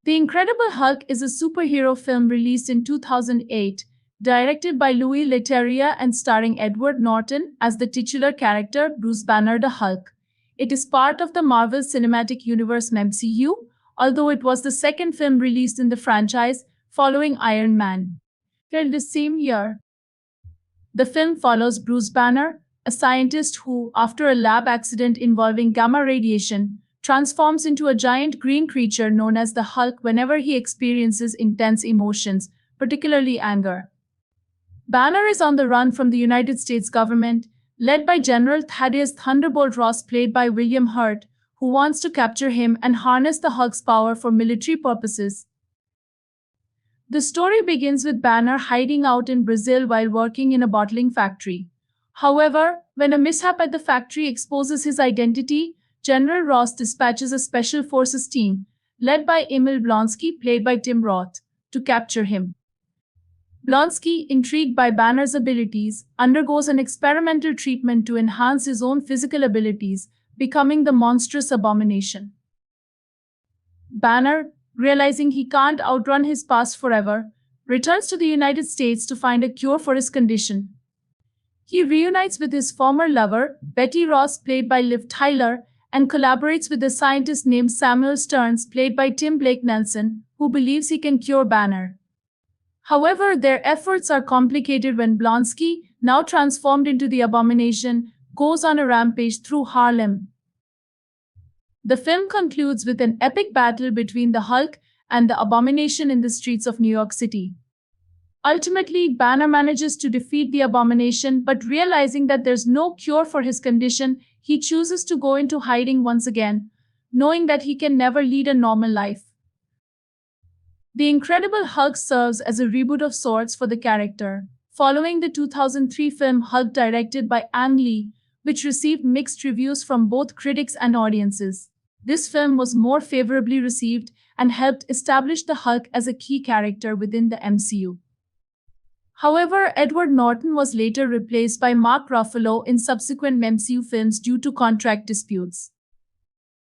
The Incredible Hulk is a superhero film released in 2008, directed by Louis Leterrier and starring Edward Norton as the titular character Bruce Banner the Hulk. It is part of the Marvel Cinematic Universe (MCU), although it was the second film released in the franchise following Iron Man. In the same year, the film follows Bruce Banner, a scientist who, after a lab accident involving gamma radiation, transforms into a giant green creature known as the Hulk whenever he experiences intense emotions, particularly anger. Banner is on the run from the United States government, led by General Thaddeus Thunderbolt Ross, played by William Hurt, who wants to capture him and harness the Hulk's power for military purposes. The story begins with Banner hiding out in Brazil while working in a bottling factory. However, when a mishap at the factory exposes his identity, General Ross dispatches a special forces team, led by Emil Blonsky, played by Tim Roth, to capture him. Blonsky, intrigued by Banner's abilities, undergoes an experimental treatment to enhance his own physical abilities, becoming the monstrous abomination. Banner, realizing he can't outrun his past forever, returns to the United States to find a cure for his condition. He reunites with his former lover, Betty Ross, played by Liv Tyler, and collaborates with a scientist named Samuel Stearns, played by Tim Blake Nelson, who believes he can cure Banner. However, their efforts are complicated when Blonsky, now transformed into the Abomination, goes on a rampage through Harlem. The film concludes with an epic battle between the Hulk and the Abomination in the streets of New York City. Ultimately, Banner manages to defeat the Abomination, but realizing that there's no cure for his condition, he chooses to go into hiding once again, knowing that he can never lead a normal life. The Incredible Hulk serves as a reboot of sorts for the character, following the 2003 film Hulk, directed by Ang Lee, which received mixed reviews from both critics and audiences. This film was more favorably received and helped establish the Hulk as a key character within the MCU. However, Edward Norton was later replaced by Mark Ruffalo in subsequent MCU films due to contract disputes.